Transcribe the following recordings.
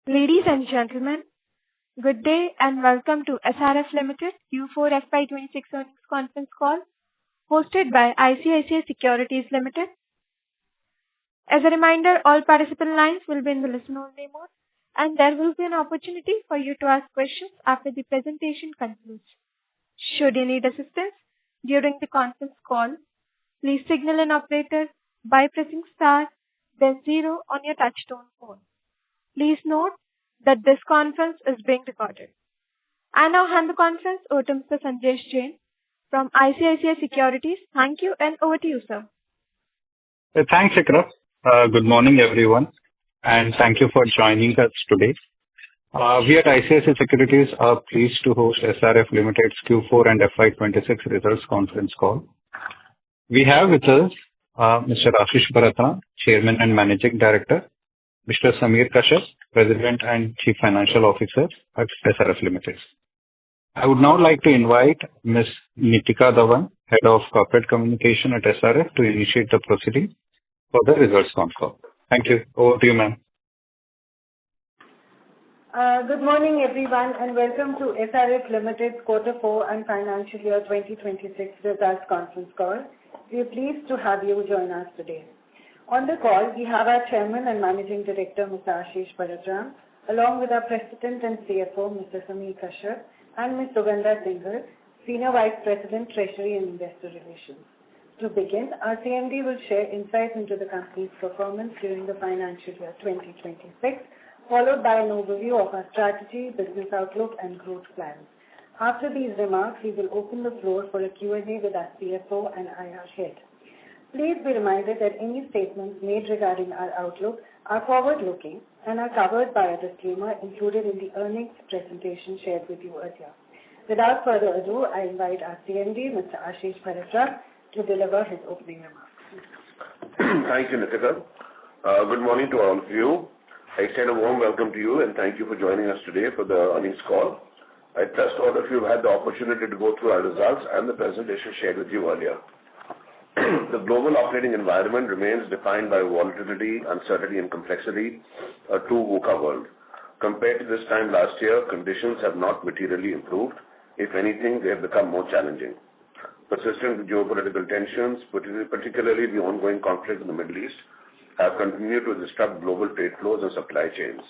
Ladies and gentlemen, good day and welcome to SRF Limited Q4 FY26 earnings conference call hosted by ICICI Securities Limited. As a reminder, all participant lines will be in the listen-only mode, and there will be an opportunity for you to ask questions after the presentation concludes. Should you need assistance during the conference call, please signal an operator by pressing star, then 0 on your touchtone phone. Please note that this conference is being recorded. I now hand the conference over to Mr. Sanjesh Jain from ICICI Securities. Thank you, and over to you, sir. Thanks, Ikra. Good morning, everyone, and thank you for joining us today. We at ICICI Securities are pleased to host SRF Limited's Q4 and FY26 results conference call. We have with us Mr. Ashish Bharatna, Chairman and Managing Director, Mr. Samir Kashyap, President and Chief Financial Officer at SRF Limited. I would now like to invite Ms. Nitika Dhawan, Head of Corporate Communication at SRF, to initiate the proceeding for the results Concall. Thank you. Over to you, ma'am. Good morning, everyone, and welcome to SRF Limited's Quarter 4 and Financial Year 2026 results conference call. We are pleased to have you join us today. On the call, we have our Chairman and Managing Director, Mr. Ashish Bharatna, along with our President and CFO, Mr. Samir Kashyap, and Ms. Sugandha Singhal, Senior Vice President, Treasury and Investor Relations. To begin, our CMD will share insights into the company's performance during the financial year 2026, followed by an overview of our strategy, business outlook, and growth plans. After these remarks, we will open the floor for a Q&A with our CFO and IR head. Please be reminded that any statements made regarding our outlook are forward-looking and are covered by a disclaimer included in the earnings presentation shared with you earlier. Without further ado, I invite our CMD, Mr. Ashish Bharatna, to deliver his opening remarks. Thank you, Nitika. Good morning to all of you. I extend a warm welcome to you and thank you for joining us today for the earnings call. I trust all of you have had the opportunity to go through our results and the presentation shared with you earlier. The global operating environment remains defined by volatility, uncertainty, and complexity, a true VUCA world. Compared to this time last year, conditions have not materially improved. If anything, they have become more challenging. Persistent geopolitical tensions, particularly the ongoing conflict in the Middle East, have continued to disrupt global trade flows and supply chains.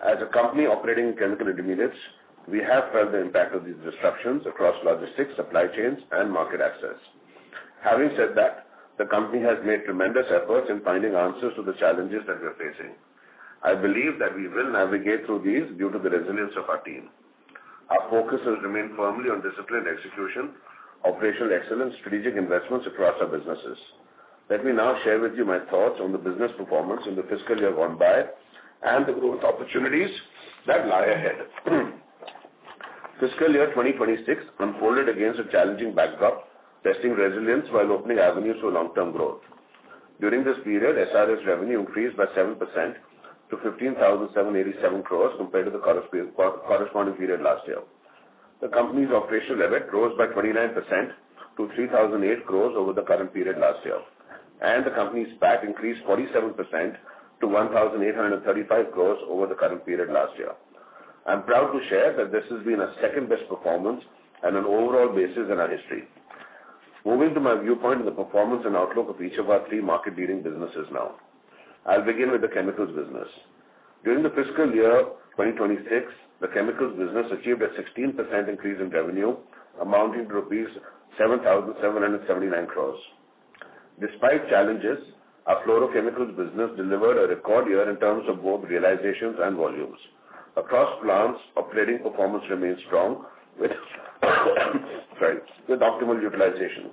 As a company operating in chemical intermediates, we have felt the impact of these disruptions across logistics, supply chains, and market access. Having said that, the company has made tremendous efforts in finding answers to the challenges that we are facing. I believe that we will navigate through these due to the resilience of our team. Our focus has remained firmly on disciplined execution, operational excellence, strategic investments across our businesses. Let me now share with you my thoughts on the business performance in the fiscal year gone by and the growth opportunities that lie ahead. Fiscal year 2026 unfolded against a challenging backdrop, testing resilience while opening avenues for long-term growth. During this period, SRF's revenue increased by 7% to 15,787 crores compared to the corresponding period last year. The company's operational EBIT rose by 29% to 3,008 crores over the current period last year, and the company's PAT increased 47% to 1,835 crores over the current period last year. I'm proud to share that this has been a second-best performance and an overall basis in our history. Moving to my viewpoint on the performance and outlook of each of our three market-leading businesses now. I'll begin with the chemicals business. During the fiscal year 2026, the chemicals business achieved a 16% increase in revenue, amounting to rupees 7,779 crores. Despite challenges, our fluorochemicals business delivered a record year in terms of both realizations and volumes. Across plants, operating performance remains strong with optimal utilization.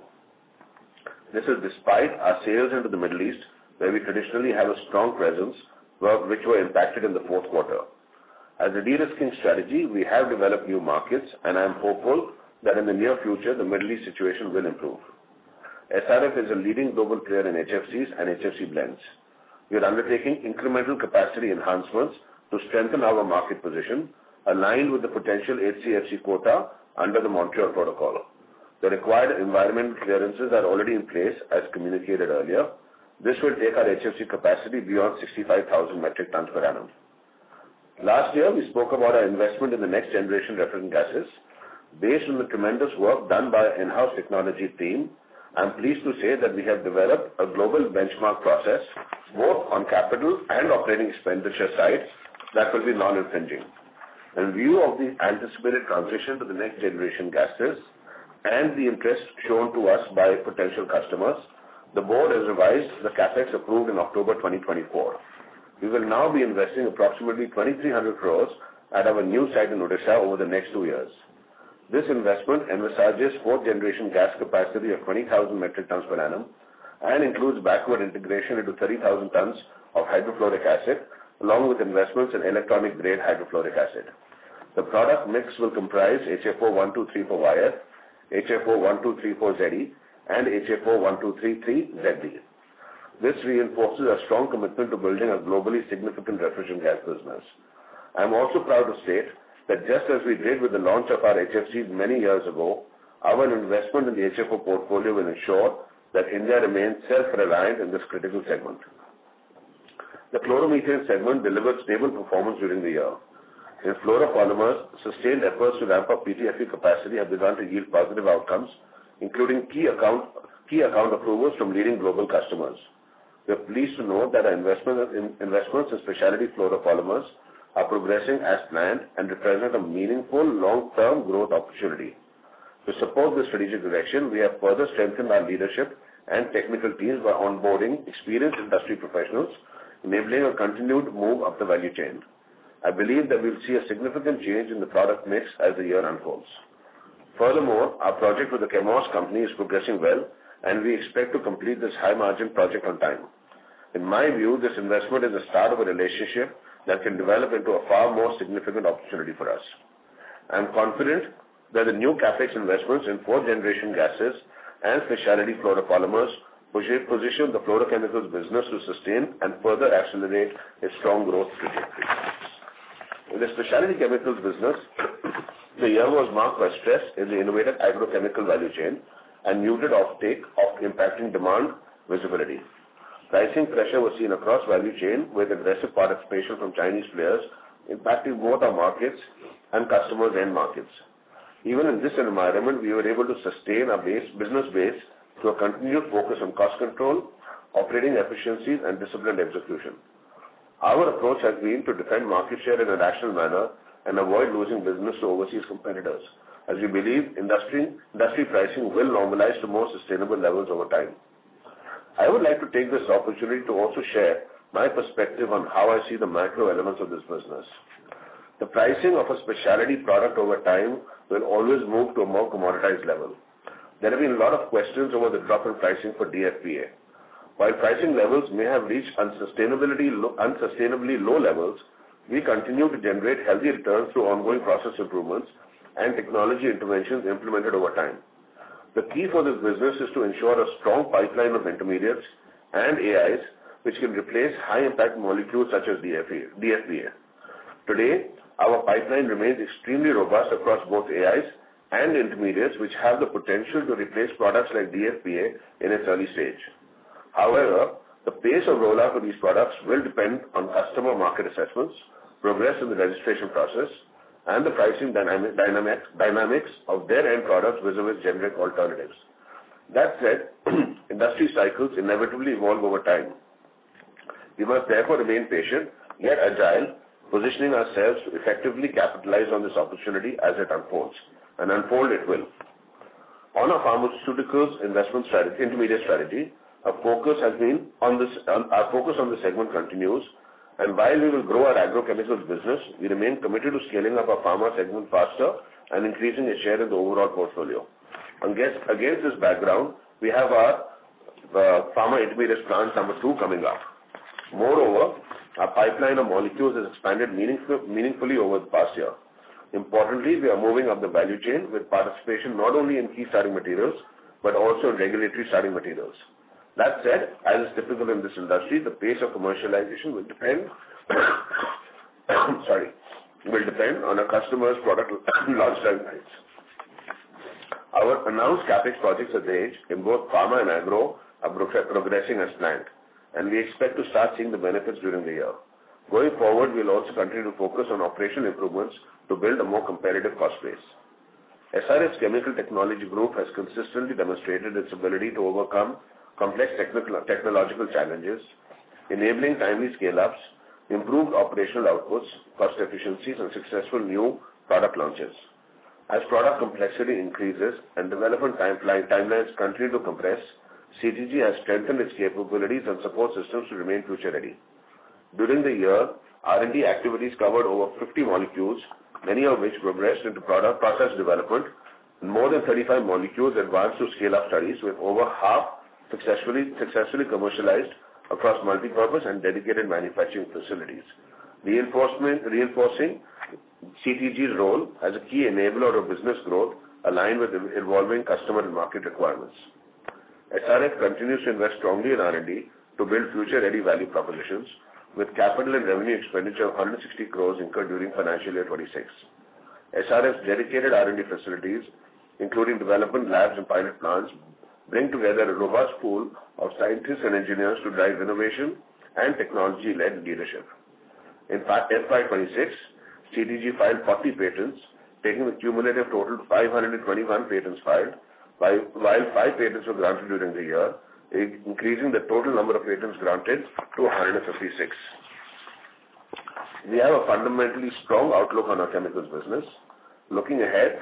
This is despite our sales into the Middle East, where we traditionally have a strong presence, which were impacted in the fourth quarter. As a de-risking strategy, we have developed new markets, and I am hopeful that in the near future, the Middle East situation will improve. SRF is a leading global player in HFCs and HFC blends. We are undertaking incremental capacity enhancements to strengthen our market position, aligned with the potential HCFC quota under the Montreal Protocol. The required environmental clearances are already in place, as communicated earlier. This will take our HFC capacity beyond 65,000 metric tons per annum. Last year, we spoke about our investment in the next generation refrigerant gases. Based on the tremendous work done by our in-house technology team, I'm pleased to say that we have developed a global benchmark process, both on capital and operating expenditure side, that will be non-infringing. In view of the anticipated transition to the next generation gases and the interest shown to us by potential customers, the board has revised the capex approved in October 2024. We will now be investing approximately 2,300 crores at our new site in Odisha over the next 2 years. This investment envisages fourth generation gas capacity of 20,000 metric tons per annum and includes backward integration into 30,000 tons of hydrofluoric acid, along with investments in electronic grade hydrofluoric acid. The product mix will comprise HFO-1234YF, HFO-1234ZE, and HFO-1233ZD. This reinforces a strong commitment to building a globally significant refrigerant gas business. I am also proud to state that just as we did with the launch of our HFCs many years ago, our investment in the HFO portfolio will ensure that India remains self-reliant in this critical segment. The chloromethane segment delivered stable performance during the year. In fluoropolymers, sustained efforts to ramp up PTFE capacity have begun to yield positive outcomes, including key account approvals from leading global customers. We are pleased to note that our investments in specialty fluoropolymers are progressing as planned and represent a meaningful long-term growth opportunity. To support this strategic direction, we have further strengthened our leadership and technical teams by onboarding experienced industry professionals, enabling a continued move up the value chain. I believe that we will see a significant change in the product mix as the year unfolds. Furthermore, our project with the Chemours company is progressing well, and we expect to complete this high-margin project on time. In my view, this investment is the start of a relationship that can develop into a far more significant opportunity for us. I am confident that the new capex investments in fourth-generation gases and specialty fluoropolymers position the fluorochemicals business to sustain and further accelerate its strong growth trajectory. In the specialty chemicals business, the year was marked by stress in the innovative agrochemical value chain and muted offtake impacting demand visibility. Pricing pressure was seen across value chain with aggressive participation from Chinese players impacting both our markets and customers' end markets. Even in this environment, we were able to sustain our business base through a continued focus on cost control, operating efficiencies, and disciplined execution. Our approach has been to defend market share in a rational manner and avoid losing business to overseas competitors, as we believe industry pricing will normalize to more sustainable levels over time. I would like to take this opportunity to also share my perspective on how I see the macro elements of this business. The pricing of a specialty product over time will always move to a more commoditized level. There have been a lot of questions over the drop in pricing for DFPA. While pricing levels may have reached unsustainably low levels, we continue to generate healthy returns through ongoing process improvements and technology interventions implemented over time. The key for this business is to ensure a strong pipeline of intermediates and AIs which can replace high-impact molecules such as DFPA. Today, our pipeline remains extremely robust across both AIs and intermediates which have the potential to replace products like DFPA in its early stage. However, the pace of rollout of these products will depend on customer market assessments, progress in the registration process, and the pricing dynamics of their end products vis-a-vis generic alternatives. That said, industry cycles inevitably evolve over time. We must therefore remain patient, yet agile, positioning ourselves to effectively capitalize on this opportunity as it unfolds, and unfold it will. On our pharmaceuticals intermediate strategy, our focus on the segment continues, and while we will grow our agrochemicals business, we remain committed to scaling up our pharma segment faster and increasing its share in the overall portfolio. Against this background, we have our pharma intermediates plant number 2 coming up. Moreover, our pipeline of molecules has expanded meaningfully over the past year. Importantly, we are moving up the value chain with participation not only in key starting materials, but also in regulatory starting materials. That said, as is typical in this industry, the pace of commercialization will depend on a customer's product launch timelines. Our announced capex projects at Dahej in both pharma and agro are progressing as planned, and we expect to start seeing the benefits during the year. Going forward, we'll also continue to focus on operational improvements to build a more competitive cost base. SRF's Chemical Technology Group has consistently demonstrated its ability to overcome complex technological challenges, enabling timely scale-ups, improved operational outputs, cost efficiencies, and successful new product launches. As product complexity increases and development timelines continue to compress, CTG has strengthened its capabilities and support systems to remain future-ready. During the year, R&D activities covered over 50 molecules, many of which progressed into process development, and more than 35 molecules advanced to scale-up studies, with over half successfully commercialized across multi-purpose and dedicated manufacturing facilities, reinforcing CTG's role as a key enabler of business growth aligned with evolving customer and market requirements. SRF continues to invest strongly in R&D to build future-ready value propositions, with capital and revenue expenditure of 160 crores incurred during financial year 26. SRF's dedicated R&D facilities, including development labs and pilot plants, bring together a robust pool of scientists and engineers to drive innovation and technology-led leadership. In FY26, CTG filed 40 patents, taking the cumulative total to 521 patents filed, while 5 patents were granted during the year, increasing the total number of patents granted to 156. We have a fundamentally strong outlook on our chemicals business. Looking ahead,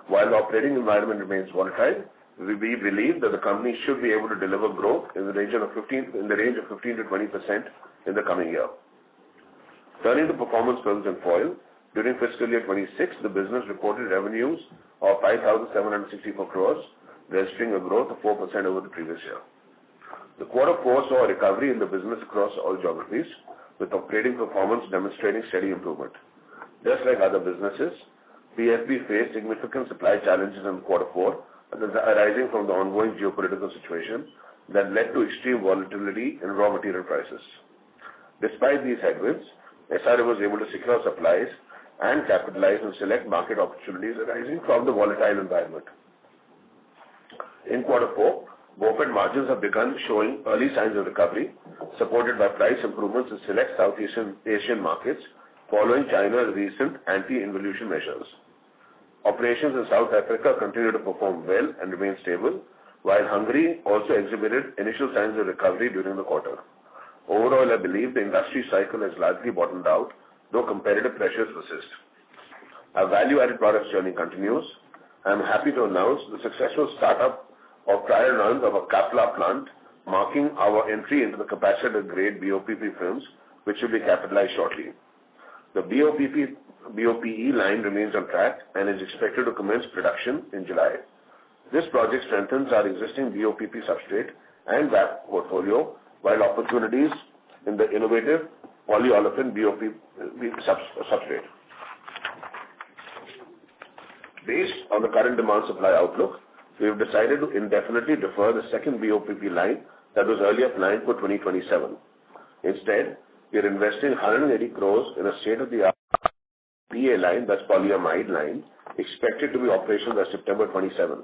while the operating environment remains volatile, we believe that the company should be able to deliver growth in the range of 15 to 20% in the coming year. Turning to performance films and foil, during fiscal year 26, the business reported revenues of 5,764 crores, registering a growth of 4% over the previous year. The quarter 4 saw a recovery in the business across all geographies, with operating performance demonstrating steady improvement. Just like other businesses, PFB faced significant supply challenges in quarter 4, arising from the ongoing geopolitical situation that led to extreme volatility in raw material prices. Despite these headwinds, SRF was able to secure supplies and capitalize on select market opportunities arising from the volatile environment. In quarter 4, BOPET margins have begun showing early signs of recovery, supported by price improvements in select Southeast Asian markets following China's recent anti-involution measures. Operations in South Africa continue to perform well and remain stable, while Hungary also exhibited initial signs of recovery during the quarter. Overall, I believe the industry cycle has largely bottomed out, though competitive pressures persist. Our value-added products journey continues. I am happy to announce the successful startup of trial runs of a Kapla plant, marking our entry into the capacitor-grade BOPP films, which will be capitalized shortly. The BOPE line remains on track and is expected to commence production in July. This project strengthens our existing BOPP substrate and VAP portfolio, while opportunities in the innovative polyolefin BOPP substrate. Based on the current demand-supply outlook, we have decided to indefinitely defer the second BOPP line that was earlier planned for 2027. Instead, we are investing 180 crores in a state-of-the-art PA line, that's polyamide line, expected to be operational by September 27.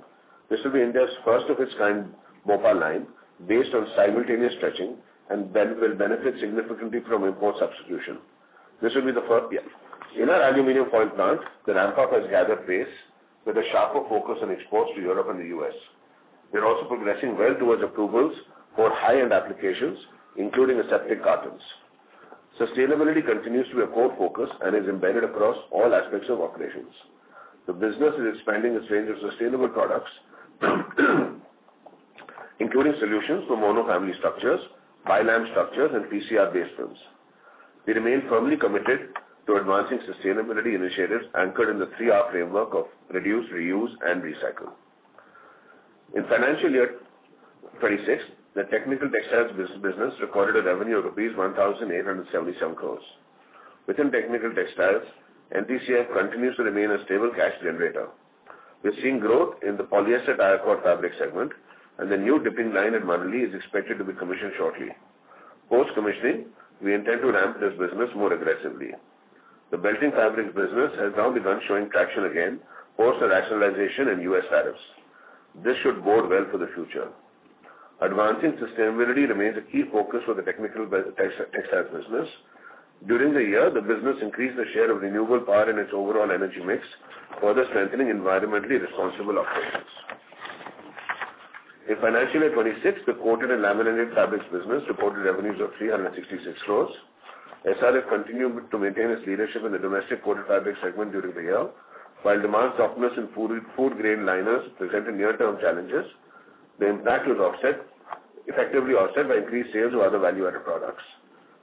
This will be India's first of its kind BOPA line, based on simultaneous stretching, and will benefit significantly from import substitution. This will be the first. In our aluminium foil plant, the ramp-up has gathered pace, with a sharper focus on exports to Europe and the US. We are also progressing well towards approvals for high-end applications, including aseptic cartons. Sustainability continues to be a core focus and is embedded across all aspects of operations. The business is expanding its range of sustainable products, including solutions for mono-family structures, bilam structures, and PCR-based films. We remain firmly committed to advancing sustainability initiatives anchored in the 3R framework of reduce, reuse, and recycle. In financial year 26, the technical textiles business recorded a revenue of rupees 1,877 crores. Within technical textiles, NTCF continues to remain a stable cash generator. We're seeing growth in the polyester tire cord fabric segment, and the new dipping line at Manali is expected to be commissioned shortly. Post-commissioning, we intend to ramp this business more aggressively. The belting fabrics business has now begun showing traction again, post the rationalization in US tariffs. This should bode well for the future. Advancing sustainability remains a key focus for the technical textiles business. During the year, the business increased the share of renewable power in its overall energy mix, further strengthening environmentally responsible operations. In financial year 26, the coated and laminated fabrics business reported revenues of 366 crores. SRF continued to maintain its leadership in the domestic coated fabric segment during the year, while demand softness in food grain liners presented near-term challenges. The impact was effectively offset by increased sales of other value-added products.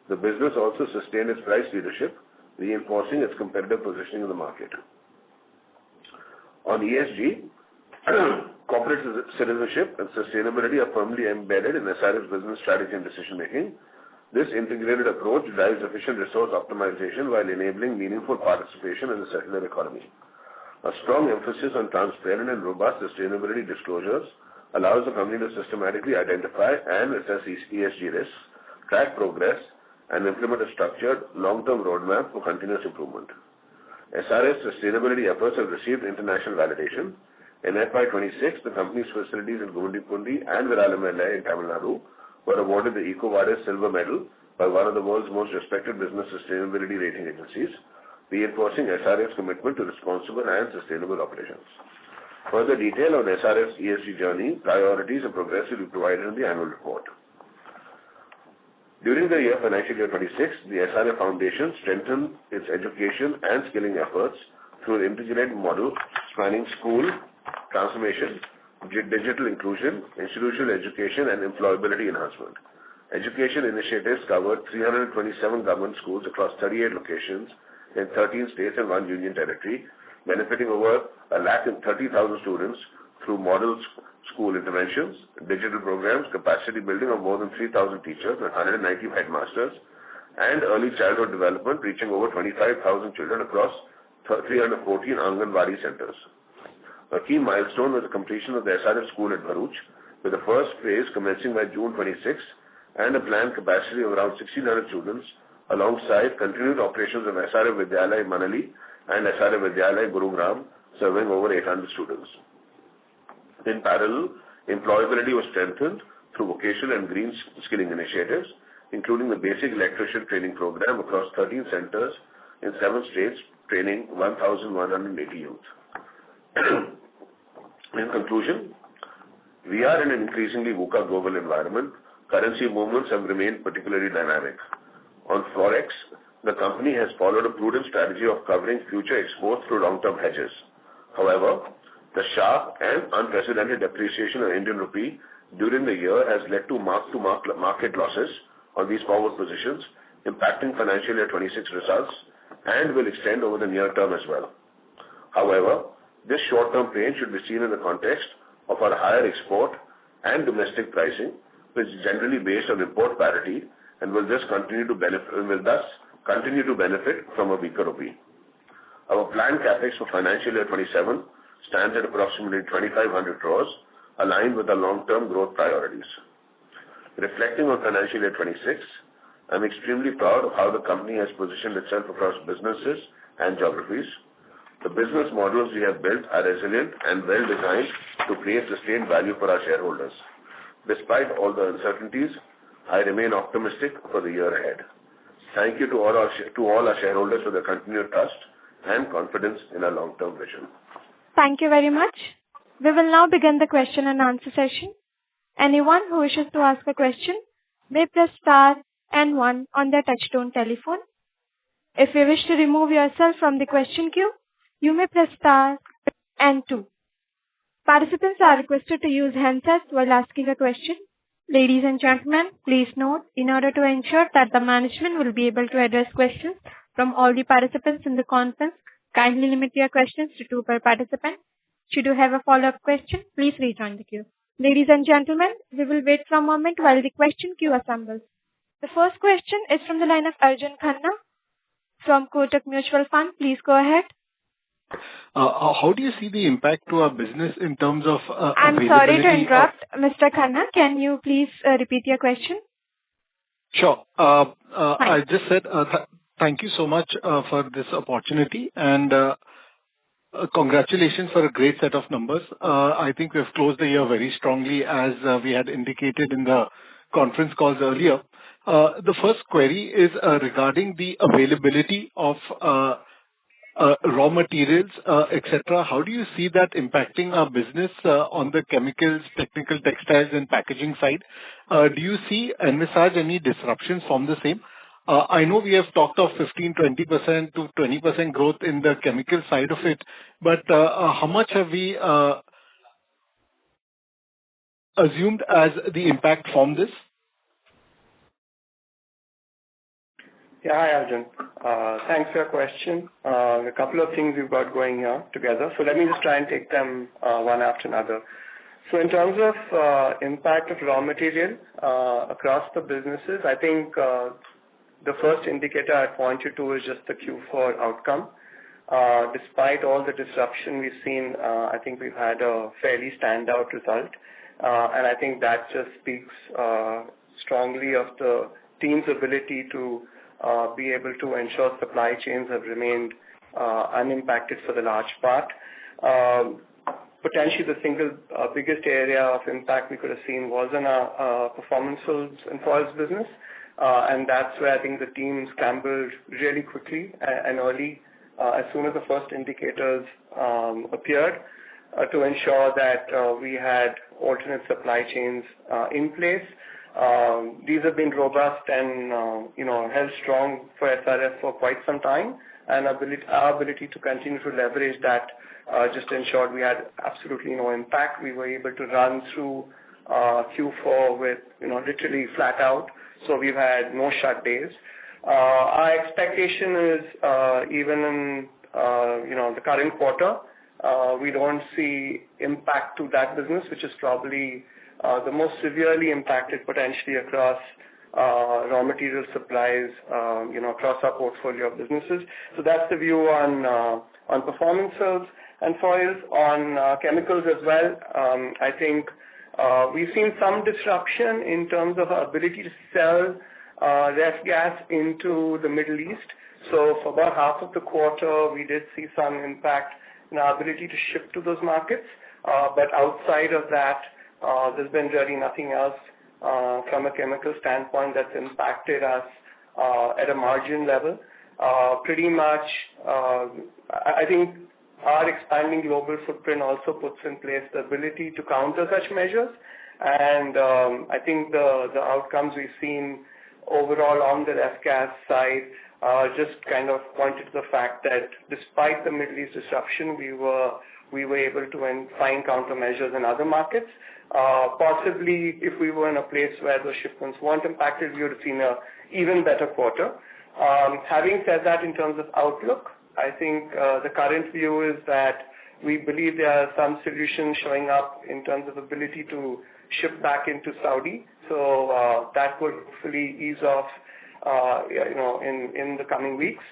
The business also sustained its price leadership, reinforcing its competitive positioning in the market. On ESG, corporate citizenship and sustainability are firmly embedded in SRF's business strategy and decision-making. This integrated approach drives efficient resource optimization while enabling meaningful participation in the circular economy. A strong emphasis on transparent and robust sustainability disclosures allows the company to systematically identify and assess ESG risks, track progress, and implement a structured long-term roadmap for continuous improvement. SRF's sustainability efforts have received international validation. In FY26, the company's facilities in Gumundipudi and Viralamella in Tamil Nadu were awarded the EcoVadis Silver Medal by one of the world's most respected business sustainability rating agencies, reinforcing SRF's commitment to responsible and sustainable operations. Further detail on SRF's ESG journey, priorities, and progress will be provided in the annual report. During the year financial year 26, the SRF Foundation strengthened its education and skilling efforts through an integrated model spanning school transformation, digital inclusion, institutional education, and employability enhancement. Education initiatives covered 327 government schools across 38 locations in 13 states and 1 union territory, benefiting over 130,000 students through model school interventions, digital programs, capacity building of more than 3,000 teachers and 190 headmasters, and early childhood development reaching over 25,000 children across 314 Anganwadi centers. A key milestone was the completion of the SRF school at Bharuch, with the first phase commencing by June 26 and a planned capacity of around 1,600 students, alongside continued operations of SRF Vidyalaya Manali and SRF Vidyalaya Gurugram, serving over 800 students. In parallel, employability was strengthened through vocational and green skilling initiatives, including the basic electrician training program across 13 centers in 7 states, training 1,180 youth. In conclusion, we are in an increasingly VUCA global environment. Currency movements have remained particularly dynamic. On Forex, the company has followed a prudent strategy of covering future exports through long-term hedges. However, the sharp and unprecedented depreciation of Indian rupee during the year has led to market losses on these forward positions, impacting financial year 26 results and will extend over the near term as well. However, this short-term pain should be seen in the context of our higher export and domestic pricing, which is generally based on import parity and will thus continue to benefit from a weaker rupee. Our planned capex for financial year 27 stands at approximately 2,500 crores, aligned with our long-term growth priorities. Reflecting on financial year 26, I'm extremely proud of how the company has positioned itself across businesses and geographies. The business models we have built are resilient and well designed to create sustained value for our shareholders. Despite all the uncertainties, I remain optimistic for the year ahead. Thank you to all our shareholders for their continued trust and confidence in our long-term vision. Thank you very much. We will now begin the question and answer session. Anyone who wishes to ask a question may press star and 1 on their touchtone telephone. If you wish to remove yourself from the question queue, you may press star and 2. Participants are requested to use handsets while asking a question. Ladies and gentlemen, please note, in order to ensure that the management will be able to address questions from all the participants in the conference, kindly limit your questions to 2 per participant. Should you have a follow-up question, please rejoin the queue. Ladies and gentlemen, we will wait for a moment while the question queue assembles. The first question is from the line of Arjun Khanna from Kotak Mutual Fund. Please go ahead. How do you see the impact to our business in terms of I'm sorry to interrupt, Mr. Khanna. Can you please repeat your question? Sure. I just said thank you so much for this opportunity. And Congratulations for a great set of numbers. I think we've closed the year very strongly as we had indicated in the conference calls earlier. The first query is regarding the availability of raw materials, et cetera. How do you see that impacting our business on the chemicals, technical textiles, and packaging side? Do you see envisage any disruptions from the same? I know we have talked of 15%-20% to 20% growth in the chemical side of it, but how much have we assumed as the impact from this? Yeah. Hi, Arjun. Thanks for your question. A couple of things we've got going here together. So let me just try and take them one after another. So in terms of impact of raw material across the businesses, I think the first indicator I'd point you to is just the Q4 outcome. Despite all the disruption we've seen, I think we've had a fairly standout result. And I think that just speaks strongly of the team's ability to be able to ensure supply chains have remained unimpacted for the large part. Potentially the single biggest area of impact we could have seen was in our performance films and foils business. And that's where I think the team scrambled really quickly and early as soon as the first indicators appeared to ensure that we had alternate supply chains in place. These have been robust and held strong for SRF for quite some time, and our ability to continue to leverage that just ensured we had absolutely no impact. We were able to run through Q4 with literally flat out, so we've had no shut days. Our expectation is even in the current quarter, we don't see impact to that business, which is probably the most severely impacted potentially across raw material supplies, across our portfolio of businesses. So that's the view on performance films and foils. On chemicals as well, I think we've seen some disruption in terms of our ability to sell ref gas into the Middle East. So for about half of the quarter, we did see some impact in our ability to ship to those markets. But outside of that, there's been really nothing else from a chemical standpoint that's impacted us at a margin level. Pretty much, I think our expanding global footprint also puts in place the ability to counter such measures. And I think the outcomes we've seen overall on the ref gas side just kind of pointed to the fact that despite the Middle East disruption, we were able to find countermeasures in other markets. Possibly, if we were in a place where the shipments weren't impacted, we would have seen an even better quarter. Having said that, in terms of outlook, I think the current view is that we believe there are some solutions showing up in terms of ability to ship back into Saudi. So that would hopefully ease off, in the coming weeks.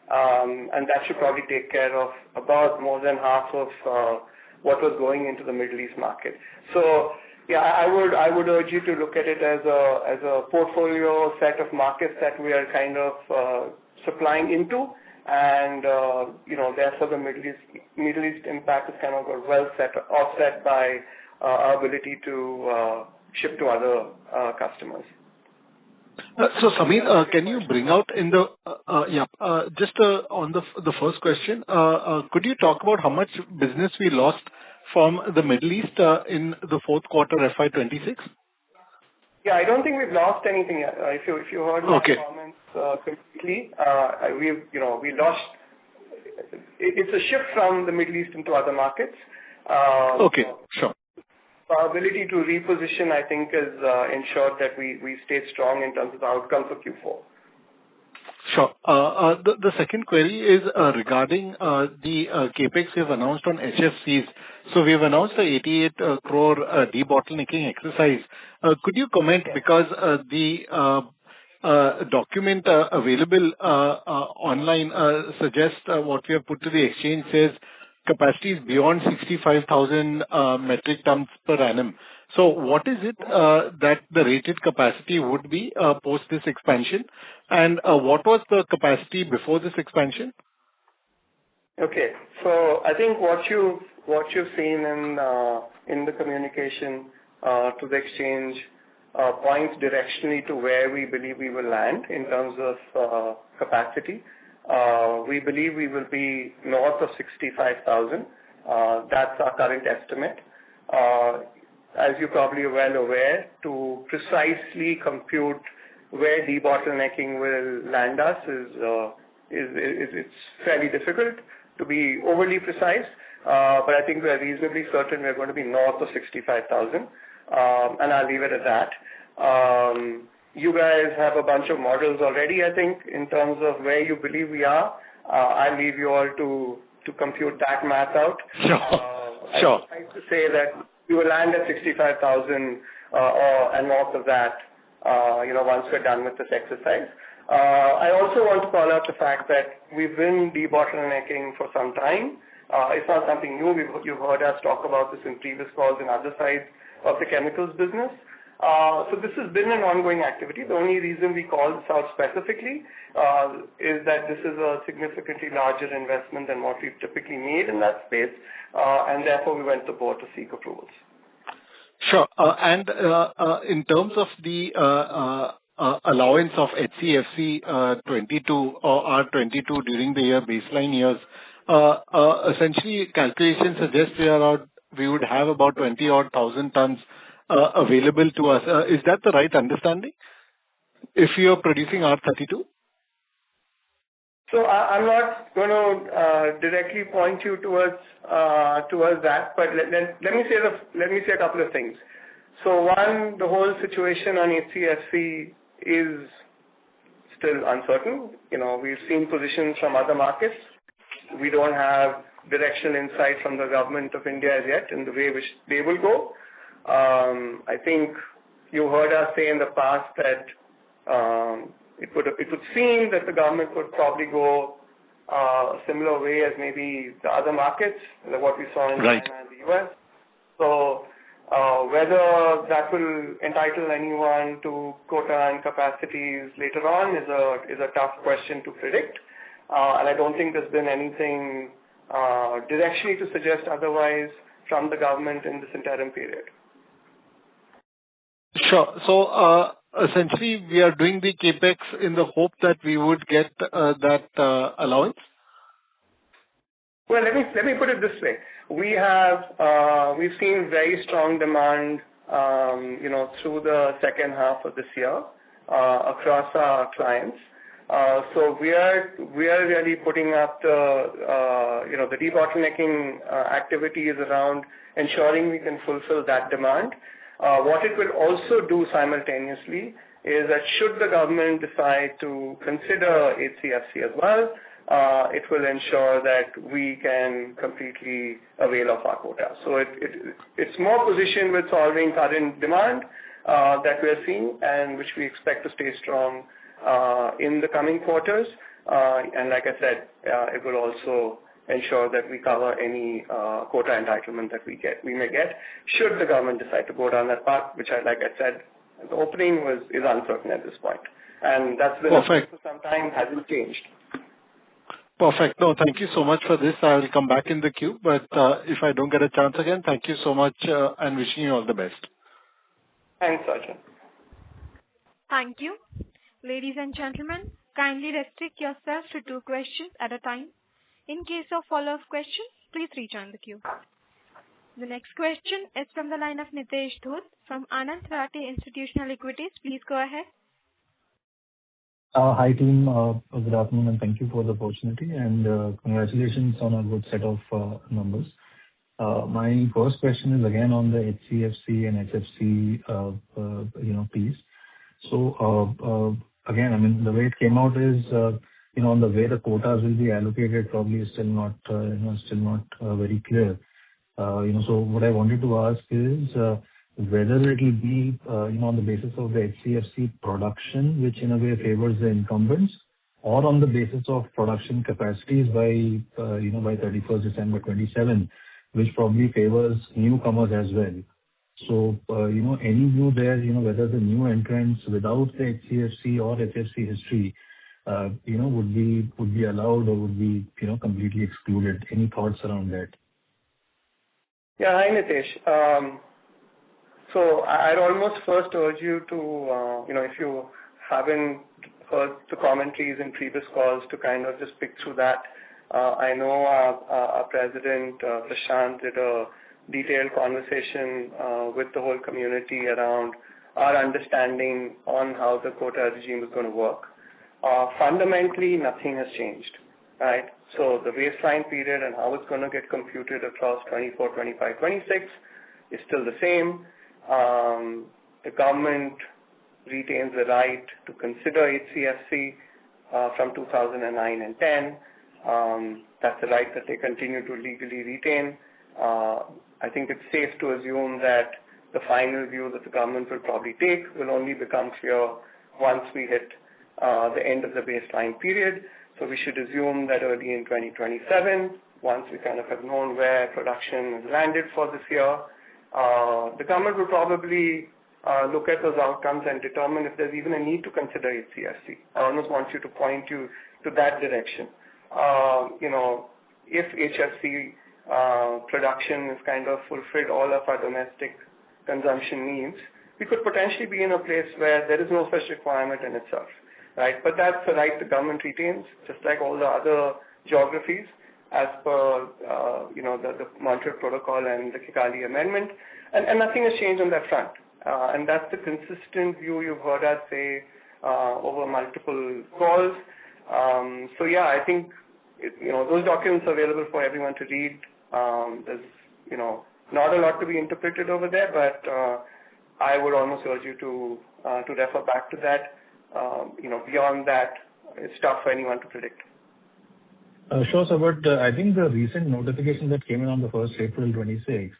And that should probably take care of about more than half of what was going into the Middle East market. So yeah, I would urge you to look at it as a portfolio set of markets that we are kind of supplying into, and therefore the Middle East impact is kind of offset by our ability to ship to other customers. So Samir, can you bring out on the first question, could you talk about how much business we lost from the Middle East in the fourth quarter FY26? Yeah, I don't think we've lost anything. If you heard my comments completely, we lost. It's a shift from the Middle East into other markets. Okay, sure. Our ability to reposition, I think, is ensured that we stayed strong in terms of the outcome for Q4. Sure. The second query is regarding the capex we have announced on HFCs. So we have announced the 88 crore debottlenecking exercise. Could you comment, because the document available online suggests what we have put to the exchange says capacity is beyond 65,000 metric tons per annum. So what is it that the rated capacity would be post this expansion? And what was the capacity before this expansion? Okay. So I think what you've seen in the communication to the exchange points directionally to where we believe we will land in terms of capacity. We believe we will be north of 65,000. That's our current estimate. As you probably are well aware, to precisely compute where debottlenecking will land us it's fairly difficult to be overly precise, but I think we're reasonably certain we're going to be north of 65,000, and I'll leave it at that. You guys have a bunch of models already, I think, in terms of where you believe we are. I'll leave you all to compute that math out. Sure. I'd like to say that we will land at 65,000 and north of that, once we're done with this exercise. I also want to call out the fact that we've been debottlenecking for some time. It's not something new. You've heard us talk about this in previous calls in other sides of the chemicals business. So this has been an ongoing activity. The only reason we call this out specifically is that this is a significantly larger investment than what we've typically made in that space, and therefore we went to board to seek approvals. Sure. And in terms of the allowance of HCFC 22 or R22 during the year baseline years, essentially calculations suggest we would have about 20,000 tons available to us. Is that the right understanding? If you are producing R32? So I'm not going to directly point you towards that, but let me say a couple of things. So one, the whole situation on HCFC is still uncertain. We've seen positions from other markets. We don't have directional insight from the government of India as yet in the way which they will go. I think you heard us say in the past that it would seem that the government would probably go a similar way as maybe the other markets, like what we saw in China and the US. So whether that will entitle anyone to quota and capacities later on is a tough question to predict. And I don't think there's been anything directionally to suggest otherwise from the government in this interim period. Sure. So essentially, we are doing the capex in the hope that we would get that allowance. Well, let me put it this way: we've seen very strong demand, through the second half of this year across our clients. So we are really putting up the debottlenecking activities around ensuring we can fulfill that demand. What it will also do simultaneously is that should the government decide to consider HCFC as well, it will ensure that we can completely avail of our quota. So it's more positioned with solving current demand that we're seeing and which we expect to stay strong in the coming quarters. And like I said, it will also ensure that we cover any quota entitlement that we may get should the government decide to go down that path, which like I said, the opening is uncertain at this point. And that's been for some time, hasn't changed. Perfect. No, thank you so much for this. I will come back in the queue, but if I don't get a chance again, thank you so much and wishing you all the best. Thanks, Arjun. Thank you. Ladies and gentlemen, kindly restrict yourselves to 2 questions at a time. In case of follow-up questions, please rejoin the queue. The next question is from the line of Nitesh Dhoot from Anand Rathi Institutional Equities. Please go ahead. Hi team, good afternoon and thank you for the opportunity and congratulations on a good set of numbers. My first question is again on the HCFC and HFC piece. So again, I mean the way it came out is on the way the quotas will be allocated probably is still not very clear. So what I wanted to ask is whether it will be on the basis of the HCFC production, which in a way favors the incumbents, or on the basis of production capacities by 31st December 27, which probably favors newcomers as well. So any view there, whether the new entrants without the HCFC or HFC history would be allowed or would be, completely excluded? Any thoughts around that? Yeah. Hi, Nitesh. So I'd almost first urge you to, if you haven't heard the commentaries in previous calls, to kind of just pick through that. I know our president, Prashant, did a detailed conversation with the whole community around our understanding on how the quota regime is going to work. Fundamentally, nothing has changed, right? So the baseline period and how it's going to get computed across 24, 25, 26 is still the same. The government retains the right to consider HCFC from 2009 and 10. That's a right that they continue to legally retain. I think it's safe to assume that the final view that the government will probably take will only become clear once we hit the end of the baseline period. So we should assume that early in 2027, once we kind of have known where production has landed for this year, the government will probably look at those outcomes and determine if there's even a need to consider HCFC. I almost want you to point you to that direction. If HFC production has kind of fulfilled all of our domestic consumption needs, we could potentially be in a place where there is no such requirement in itself, right? But that's the right the government retains, just like all the other geographies, as per the Montreal Protocol and the Kigali Amendment, and nothing has changed on that front. And that's the consistent view you've heard us say over multiple calls. So yeah, I think those documents are available for everyone to read. There's not a lot to be interpreted over there, but I would almost urge you to refer back to that. Beyond that, it's tough for anyone to predict. Sure, sir. But I think the recent notification that came in on the 1st April 26,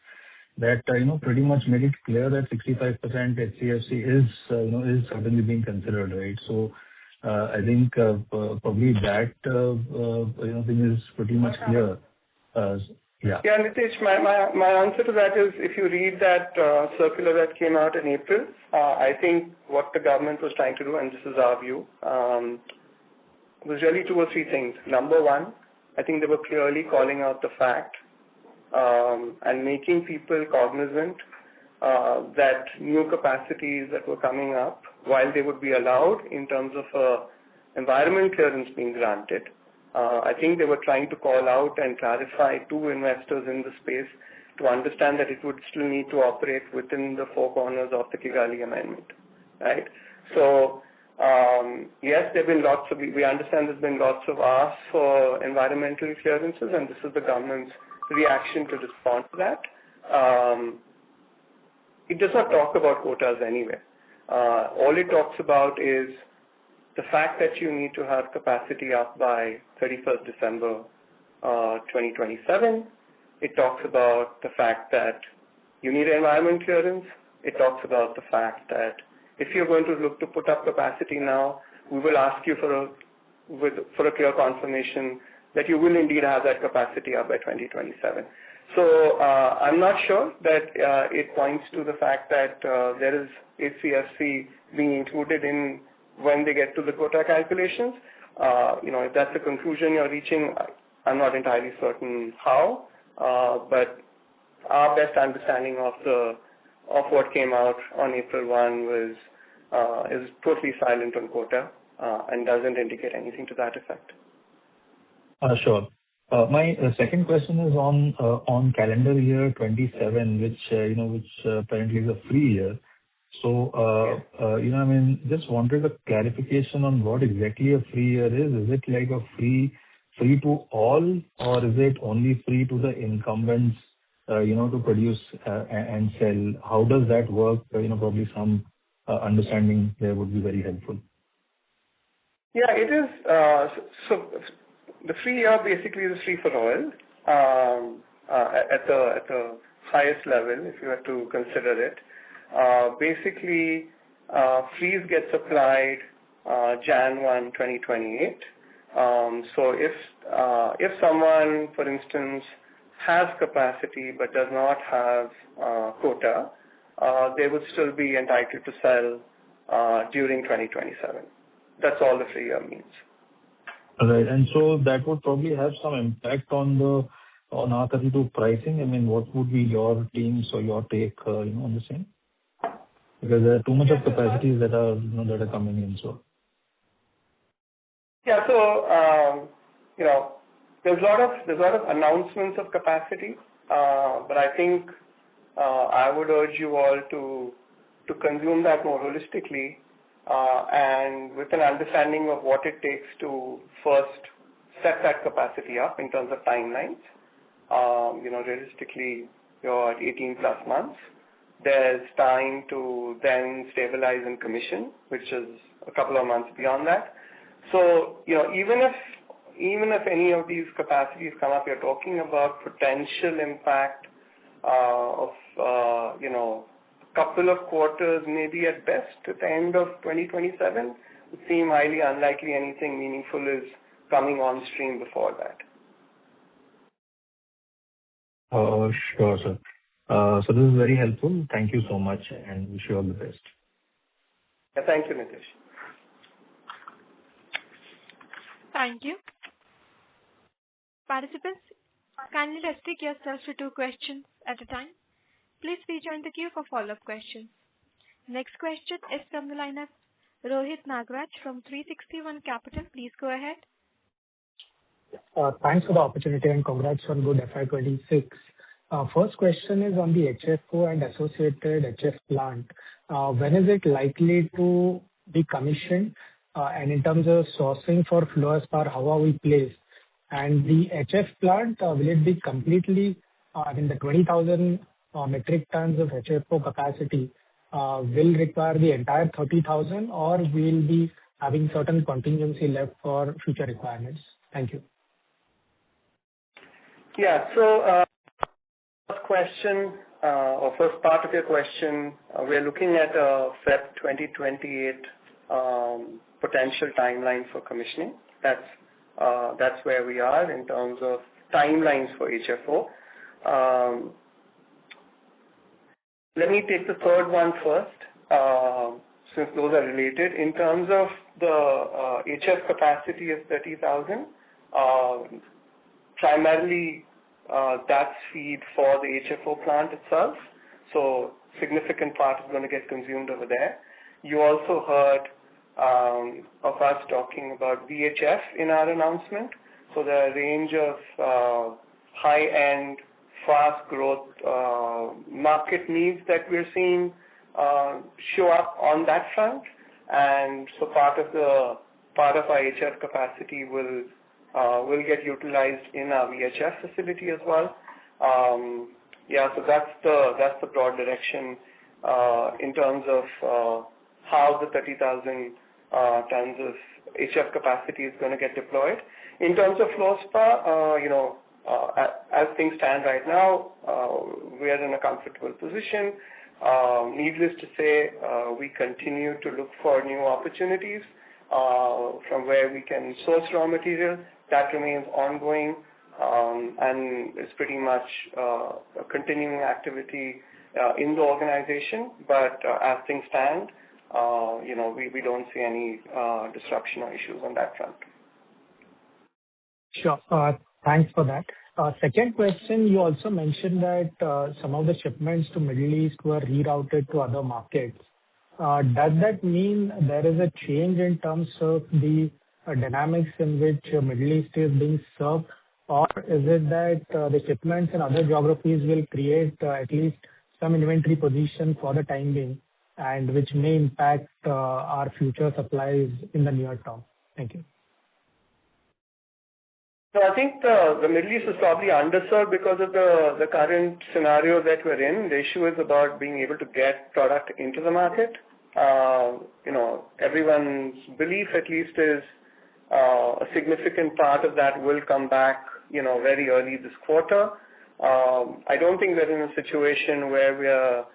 that pretty much made it clear that 65% HCFC is certainly being considered, right? So I think probably that thing is pretty much clear. Yeah. Yeah, Nitesh, my answer to that is, if you read that circular that came out in April, I think what the government was trying to do, and this is our view, was really 2 or 3 things. Number one, I think they were clearly calling out the fact and making people cognizant that new capacities that were coming up, while they would be allowed in terms of environment clearance being granted, I think they were trying to call out and clarify to investors in the space to understand that it would still need to operate within the 4 corners of the Kigali Amendment, right? So yes, there have been we understand there's been lots of asks for environmental clearances, and this is the government's reaction to respond to that. It does not talk about quotas anyway. All it talks about is the fact that you need to have capacity up by 31st December 2027. It talks about the fact that you need environment clearance. It talks about the fact that if you're going to look to put up capacity now, we will ask you for a clear confirmation that you will indeed have that capacity up by 2027. So I'm not sure that it points to the fact that there is HCFC being included in when they get to the quota calculations. If that's the conclusion you're reaching, I'm not entirely certain how, but our best understanding of what came out on April 1 is totally silent on quota and doesn't indicate anything to that effect. Sure. My second question is on calendar year 27, which apparently is a free year. So, just wanted a clarification on what exactly a free year is. Is it like a free to all, or is it only free to the incumbents, to produce and sell? How does that work? Probably some understanding there would be very helpful. Yeah, it is. So the free year basically is free for oil at the highest level, if you have to consider it. Basically, freeze gets applied Jan 1, 2028. So if someone, for instance, has capacity but does not have quota, they would still be entitled to sell during 2027. That's all the free year means. Right. And so that would probably have some impact on the R32 pricing. I mean, what would be your team's or your take, on the same? Because there are too much of capacities that are, that are coming in, so. Yeah. So, there's a lot of announcements of capacity, but I think I would urge you all to consume that more holistically, and with an understanding of what it takes to first set that capacity up in terms of timelines. Realistically, you're at 18 plus months. There's time to then stabilize and commission, which is a couple of months beyond that. So, even if any of these capacities come up, you're talking about potential impact of, a couple of quarters, maybe at best at the end of 2027. It seems highly unlikely anything meaningful is coming on stream before that. Sure, sir. So this is very helpful. Thank you so much and wish you all the best. Yeah, thank you, Nitish. Thank you. Participants, kindly restrict yourselves to 2 questions at a time. Please rejoin the queue for follow-up questions. Next question is from the line of Rohit Nagraj from 360 ONE Capital. Please go ahead. Thanks for the opportunity and congrats on good FY26. First question is on the HFO and associated HF plant. When is it likely to be commissioned? And in terms of sourcing for fluorspar, how are we placed? And the HF plant, will it be completely, the 20,000 metric tons of HFO capacity will require the entire 30,000, or we'll be having certain contingency left for future requirements? Thank you. Yeah. So, first question, or first part of your question, we're looking at a Feb 2028 potential timeline for commissioning. That's where we are in terms of timelines for HFO. Let me take the third one first, since those are related. In terms of the HF capacity of 30,000, primarily that's feed for the HFO plant itself. So significant part is going to get consumed over there. You also heard of us talking about VHF in our announcement. So there are a range of high-end, fast growth market needs that we're seeing show up on that front, and so part of our HF capacity will get utilized in our VHF facility as well. So that's the broad direction in terms of how the 30,000 tons of HF capacity is going to get deployed. In terms of fluorspar, as things stand right now, we are in a comfortable position. Needless to say, we continue to look for new opportunities from where we can source raw material. That remains ongoing, and it's pretty much a continuing activity in the organization. But as things stand, we don't see any disruption or issues on that front. Sure. Thanks for that. Second question, you also mentioned that some of the shipments to Middle East were rerouted to other markets. Does that mean there is a change in terms of the dynamics in which Middle East is being served, or is it that the shipments in other geographies will create at least some inventory position for the time being, and which may impact our future supplies in the near term? Thank you. So I think the Middle East is probably underserved because of the current scenario that we're in. The issue is about being able to get product into the market. Everyone's belief at least is a significant part of that will come back, very early this quarter. I don't think we're in a situation where we are,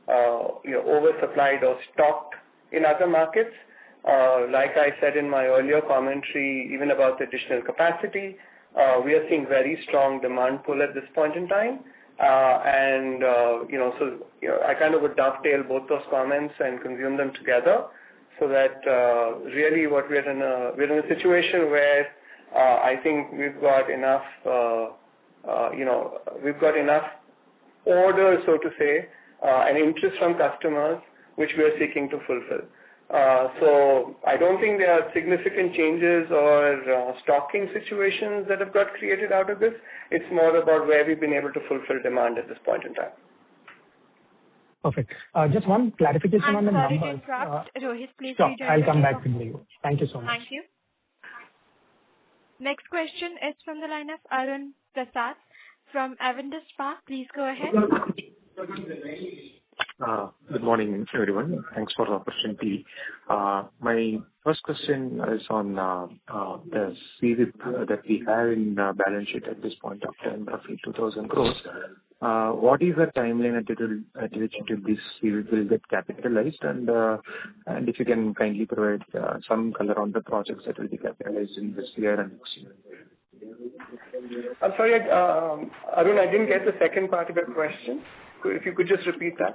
oversupplied or stocked in other markets. Like I said in my earlier commentary, even about the additional capacity, we are seeing very strong demand pull at this point in time. I kind of would dovetail both those comments and consume them together, so that really what we're in a situation where I think we've got enough, we've got enough orders, so to say, and interest from customers, which we are seeking to fulfill. So I don't think there are significant changes or stocking situations that have got created out of this. It's more about where we've been able to fulfill demand at this point in time. Perfect. Just one clarification on the sorry numbers. to interrupt. Rohit, please Sure, rejoin I'll the come queue. back to you. Thank you so much. Thank you. Next question is from the line of Arun Prasad from Avendus Spark. Please go ahead. Good morning, everyone. Thanks for the opportunity. My first question is on the CWIP that we have in balance sheet at this point of time, roughly 2,000 crores. What is the timeline at which this CWIP will get capitalized? And if you can kindly provide some color on the projects that will be capitalized in this year and next year. I'm sorry, Arun, I didn't get the second part of your question. If you could just repeat that.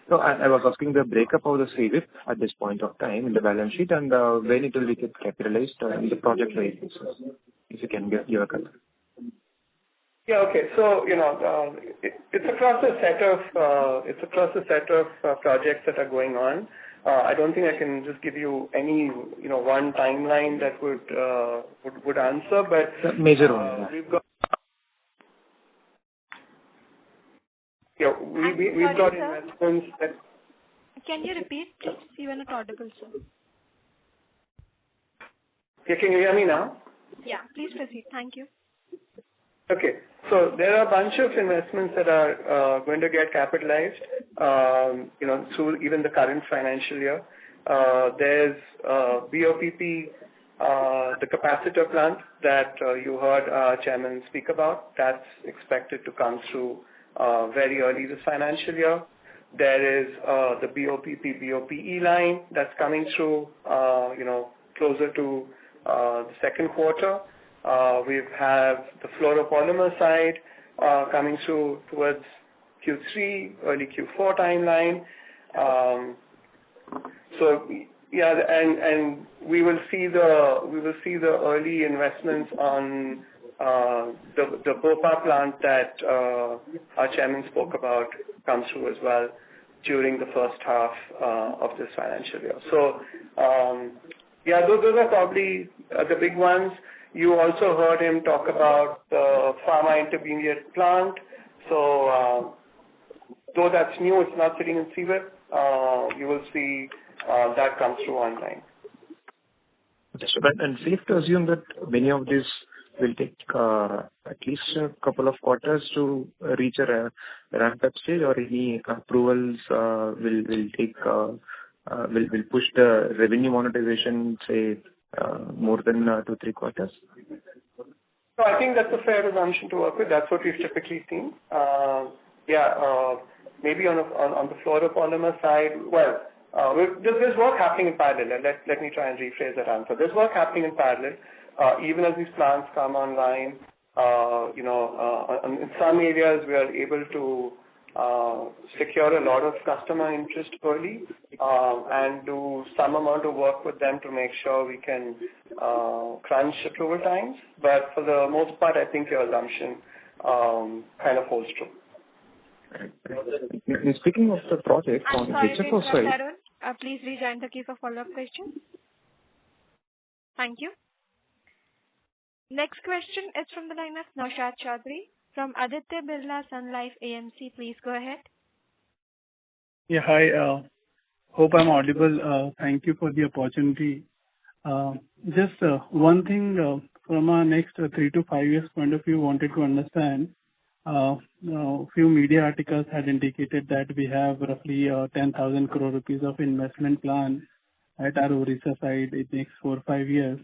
So I was asking the breakup of the CWIP at this point of time in the balance sheet and when it will get capitalized in the project wise basis. If you can give a color. Yeah, okay. So, it's across a set of projects that are going on. I don't think I can just give you any, one timeline that would answer, but the major one. We've got. Yeah, we've got investments that. Can you repeat, please? You are not audible, sir. Yeah, can you hear me now? Yeah, please proceed. Thank you. Okay. So there are a bunch of investments that are going to get capitalized, through even the current financial year. There's BOPP, the capacitor plant that you heard our chairman speak about. That's expected to come through very early this financial year. There is the BOPP, BOPE line that's coming through, closer to the second quarter. We have the fluoropolymer side coming through towards Q3, early Q4 timeline. So yeah, and we will see the early investments on the BOPA plant that our chairman spoke about come through as well during the first half of this financial year. So yeah, those are probably the big ones. You also heard him talk about the pharma intermediate plant. So though that's new, it's not sitting in CWIP. You will see that come through online. Okay, so and safe to assume that many of these will take at least a couple of quarters to reach a ramp-up stage, or any approvals will push the revenue monetization, say, more than 2-3 quarters? So I think that's a fair assumption to work with. That's what we've typically seen. Maybe on the fluoropolymer side, well, there's work happening in parallel. Let me try and rephrase that answer. There's work happening in parallel. Even as these plants come online, in some areas we are able to secure a lot of customer interest early and do some amount of work with them to make sure we can crunch approval times. But for the most part, I think your assumption kind of holds true. Right. Speaking of the project on HFO side. Arun. Please rejoin the queue for follow-up questions. Thank you. Next question is from the line of Naushad Chaudhary from Aditya Birla Sun Life AMC. Please go ahead. Yeah, hi. Hope I'm audible. Thank you for the opportunity. Just one thing from our next 3 to 5 years point of view, wanted to understand. Few media articles had indicated that we have roughly 10,000 crore rupees of investment plan at our Orissa side in the next 4 or 5 years.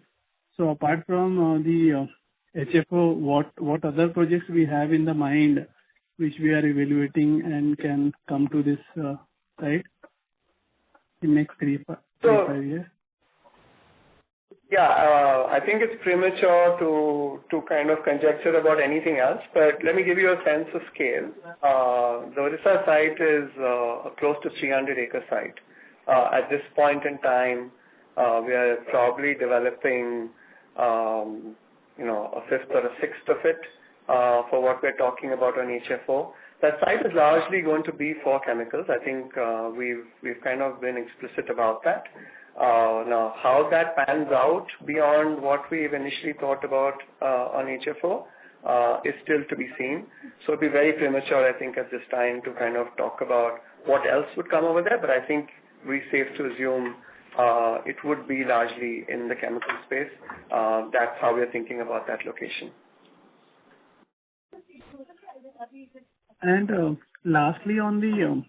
So apart from the HFO, what other projects we have in the mind which we are evaluating and can come to this site in next 3 to 5 years? Yeah, I think it's premature to kind of conjecture about anything else, but let me give you a sense of scale. The Orissa site is a close to 300-acre site. At this point in time, we are probably developing a fifth or a sixth of it for what we're talking about on HFO. That site is largely going to be for chemicals. I think we've kind of been explicit about that. Now, how that pans out beyond what we've initially thought about on HFO is still to be seen. So it'd be very premature, I think, at this time to kind of talk about what else would come over there. But I think we're safe to assume it would be largely in the chemical space. That's how we're thinking about that location. And lastly, on the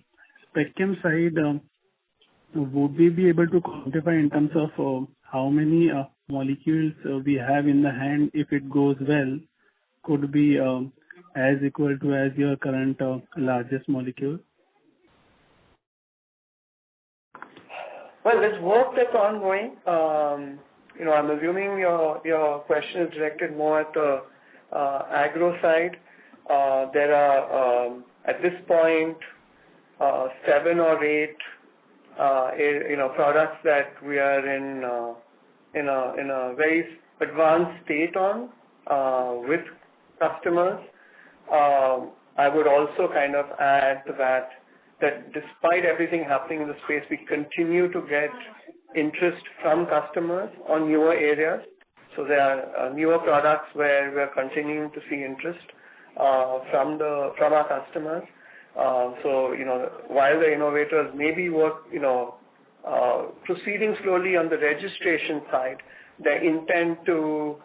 spectrum side, would we be able to quantify in terms of how many molecules we have in the hand if it goes well, could be as equal to as your current largest molecule? Well, there's work that's ongoing. I'm assuming your question is directed more at the agro side. There are, at this point, 7 or 8, products that we are in a very advanced state on with customers. I would also kind of add to that despite everything happening in the space, we continue to get interest from customers on newer areas. So there are newer products where we're continuing to see interest from our customers. So while the innovators may be proceeding slowly on the registration side, they intend to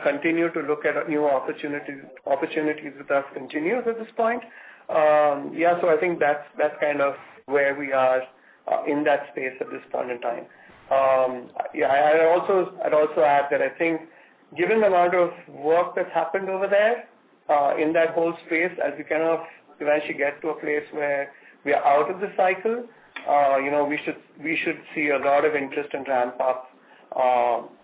continue to look at new opportunities with us continues at this point. So I think that's kind of where we are in that space at this point in time. I'd also add that I think given the amount of work that's happened over there in that whole space, as we kind of eventually get to a place where we are out of the cycle, we should see a lot of interest and ramp up,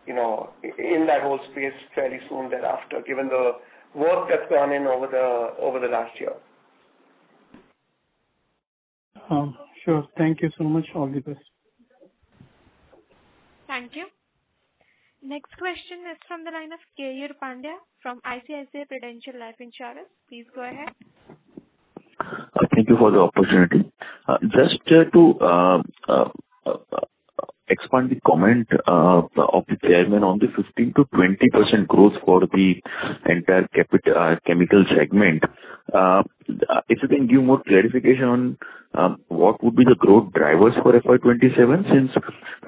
in that whole space fairly soon thereafter, given the work that's gone in over the last year. Sure. Thank you so much. All the best. Thank you. Next question is from the line of Keyur Pandya from ICICI Prudential Life Insurance. Please go ahead. Thank you for the opportunity. Just to expand the comment of the chairman on the 15 to 20% growth for the entire chemical segment. If you can give more clarification on what would be the growth drivers for FY27, since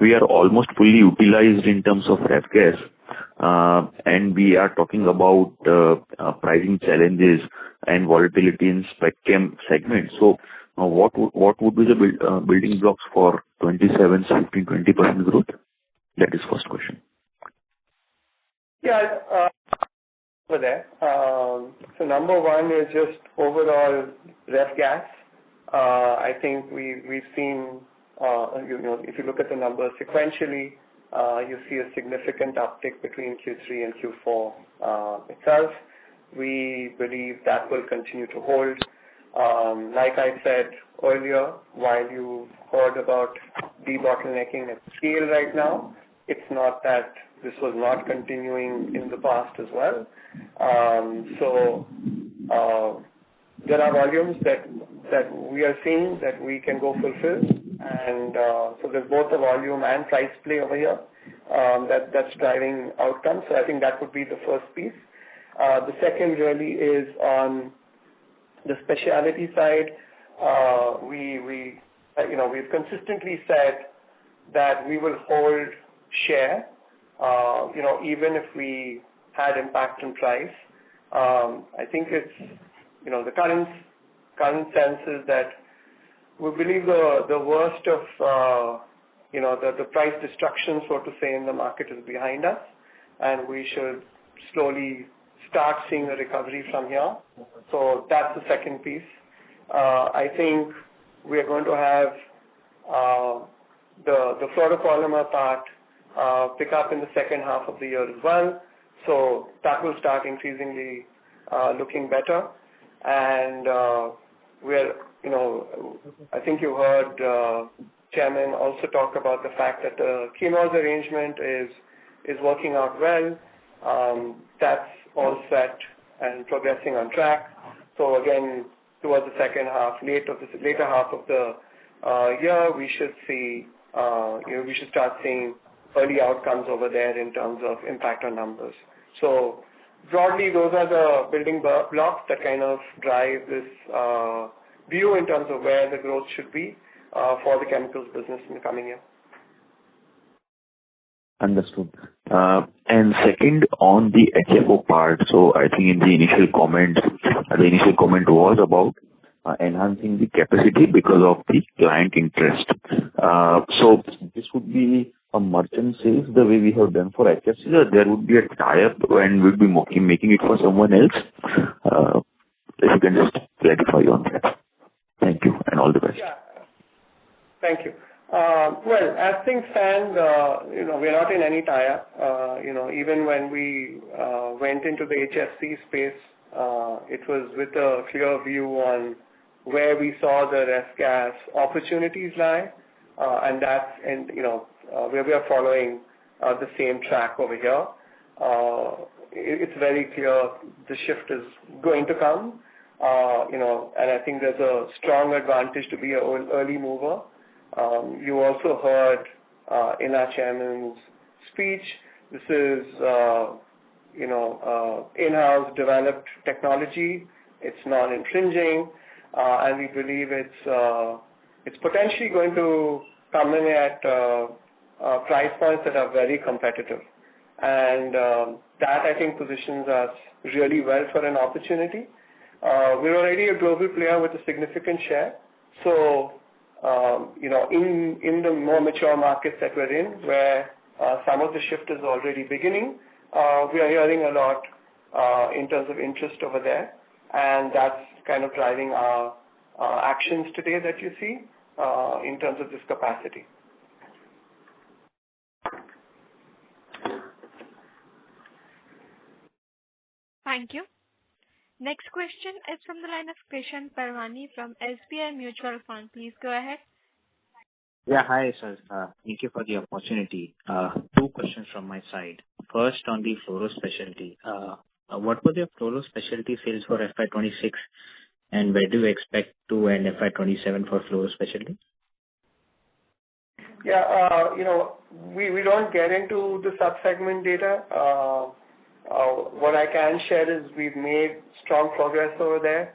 we are almost fully utilized in terms of ref gas, and we are talking about pricing challenges and volatility in spec chem segment. So what would be the building blocks for 27, 15, 20% growth? That is first question. Over there. So number one is just overall ref gas. I think we've seen, if you look at the numbers sequentially, you see a significant uptick between Q3 and Q4 itself. We believe that will continue to hold. Like I said earlier, while you heard about debottlenecking at scale right now, it's not that this was not continuing in the past as well. So there are volumes that we are seeing that we can go fulfill, and so there's both a volume and price play over here that's driving outcomes. So I think that would be the first piece. The second really is on the specialty side. We've consistently said that we will hold share, even if we had impact in price. I think it's, the current sense is that we believe the worst of, the price destruction, so to say, in the market is behind us, and we should slowly start seeing a recovery from here. So that's the second piece. I think we are going to have the fluoropolymer part pick up in the second half of the year as well. So that will start increasingly looking better. And I think you heard Chairman also talk about the fact that the chemos arrangement is is working out well. That's all set and progressing on track. So again, towards the second half, later half of the year, we should see, we should start seeing early outcomes over there in terms of impact on numbers. So broadly, those are the building blocks that kind of drive this view in terms of where the growth should be for the chemicals business in the coming year. Understood. And second, on the HFO part, so I think in the initial comment was about enhancing the capacity because of the client interest. So this would be a merchant sales the way we have done for HFC, or there would be a tie-up and we'll be making it for someone else? If you can just clarify on that. Thank you, and all the best. Yeah. Thank you. Well, as things stand, we're not in any tie-up. Even when we went into the HFC space, it was with a clear view on where we saw the ref gas opportunities lie, and where we are following the same track over here. It's very clear the shift is going to come, and I think there's a strong advantage to be an early mover. You also heard in our chairman's speech, this is in-house developed technology. It's non-infringing, and we believe it's potentially going to come in at price points that are very competitive, and that I think positions us really well for an opportunity. We're already a global player with a significant share, so. In the more mature markets that we're in, where some of the shift is already beginning, we are hearing a lot in terms of interest over there, and that's kind of driving our actions today that you see in terms of this capacity. Thank you. Next question is from the line of Krishan Parwani from SBI Mutual Fund. Please go ahead. Yeah, hi, sir. Thank you for the opportunity. Two questions from my side. First, on the fluoro specialty. What were the fluoro specialty sales for FY26, and where do you expect to end FY27 for fluoro specialty? Yeah, we don't get into the sub-segment data. What I can share is we've made strong progress over there.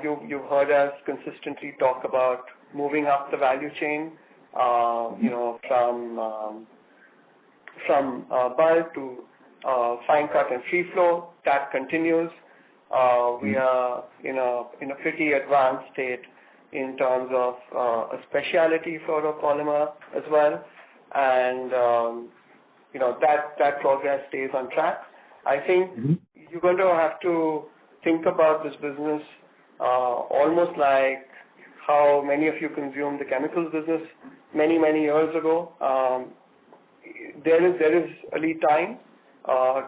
You've heard us consistently talk about moving up the value chain, from bulk to fine cut and free flow. That continues. We are in a pretty advanced state in terms of a specialty fluoropolymer as well, and that progress stays on track. I think you're going to have to think about this business almost like how many of you consumed the chemicals business many years ago. There is a lead time